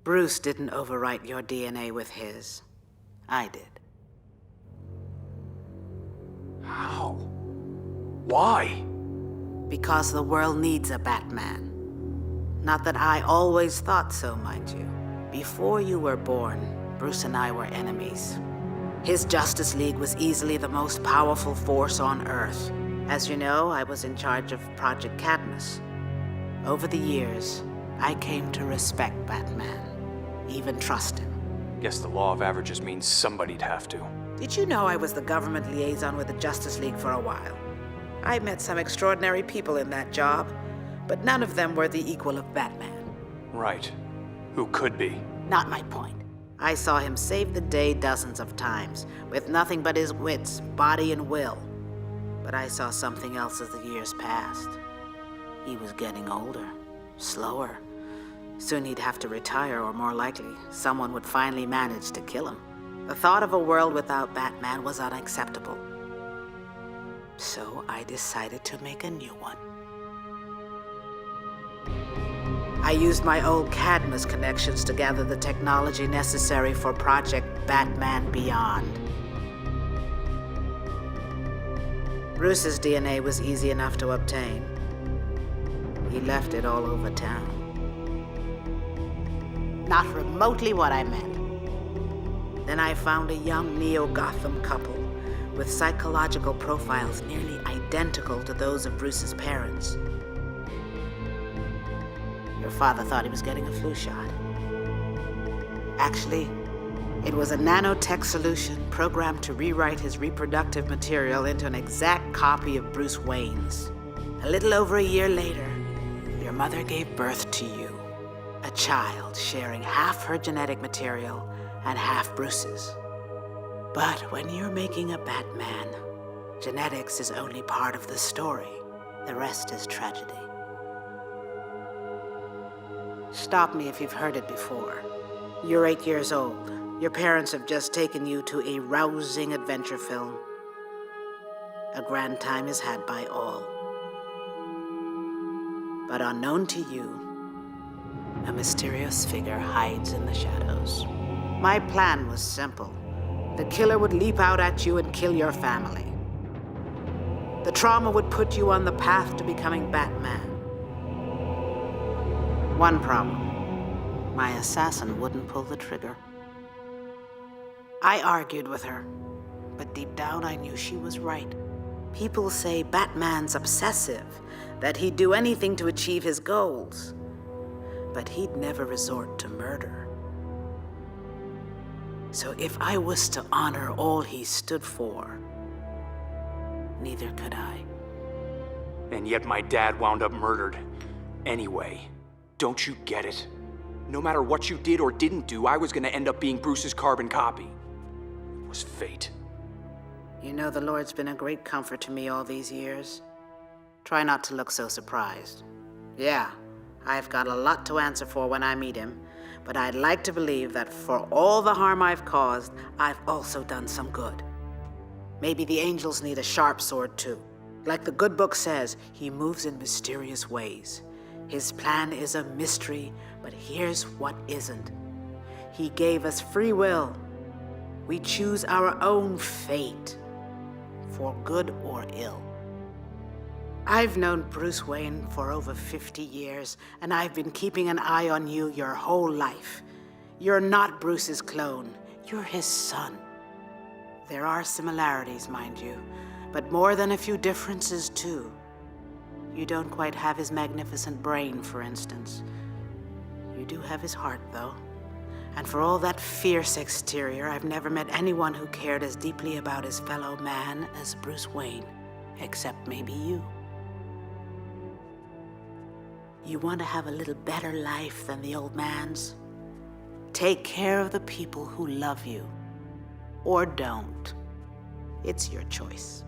Bruce didn't overwrite your DNA with his. I did. How? Why? Because the world needs a Batman. Not that I always thought so, mind you. Before you were born, Bruce and I were enemies. His Justice League was easily the most powerful force on Earth. As you know, I was in charge of Project Cadmus. Over the years, I came to respect Batman, even trust him. Guess the law of averages means somebody'd have to. Did you know I was the government liaison with the Justice League for a while? I met some extraordinary people in that job, but none of them were the equal of Batman. Right. Who could be? Not my point. I saw him save the day dozens of times, with nothing but his wits, body, and will. But I saw something else as the years passed. He was getting older, slower. Soon he'd have to retire, or more likely, someone would finally manage to kill him. The thought of a world without Batman was unacceptable. So I decided to make a new one. I used my old Cadmus connections to gather the technology necessary for Project Batman Beyond. Bruce's DNA was easy enough to obtain. He left it all over town. Not remotely what I meant. Then I found a young neo-Gotham couple with psychological profiles nearly identical to those of Bruce's parents. Your father thought he was getting a flu shot. Actually, it was a nanotech solution programmed to rewrite his reproductive material into an exact copy of Bruce Wayne's. A little over a year later, your mother gave birth to you, a child sharing half her genetic material and half Bruce's. But when you're making a Batman, genetics is only part of the story. The rest is tragedy. Stop me if you've heard it before. You're 8 years old. Your parents have just taken you to a rousing adventure film. A grand time is had by all. But unknown to you, a mysterious figure hides in the shadows. My plan was simple. The killer would leap out at you and kill your family. The trauma would put you on the path to becoming Batman. One problem. My assassin wouldn't pull the trigger. I argued with her, but deep down I knew she was right. People say Batman's obsessive, that he'd do anything to achieve his goals. But he'd never resort to murder. So if I was to honor all he stood for, neither could I. And yet my dad wound up murdered. Anyway, don't you get it? No matter what you did or didn't do, I was gonna end up being Bruce's carbon copy. It was fate. You know, the Lord's been a great comfort to me all these years. Try not to look so surprised. Yeah, I've got a lot to answer for when I meet him, but I'd like to believe that for all the harm I've caused, I've also done some good. Maybe the angels need a sharp sword too. Like the good book says, he moves in mysterious ways. His plan is a mystery, but here's what isn't. He gave us free will. We choose our own fate, for good or ill. I've known Bruce Wayne for over 50 years, and I've been keeping an eye on you your whole life. You're not Bruce's clone, you're his son. There are similarities, mind you, but more than a few differences too. You don't quite have his magnificent brain, for instance. You do have his heart, though. And for all that fierce exterior, I've never met anyone who cared as deeply about his fellow man as Bruce Wayne, except maybe you. You want to have a little better life than the old man's? Take care of the people who love you. Or don't. It's your choice.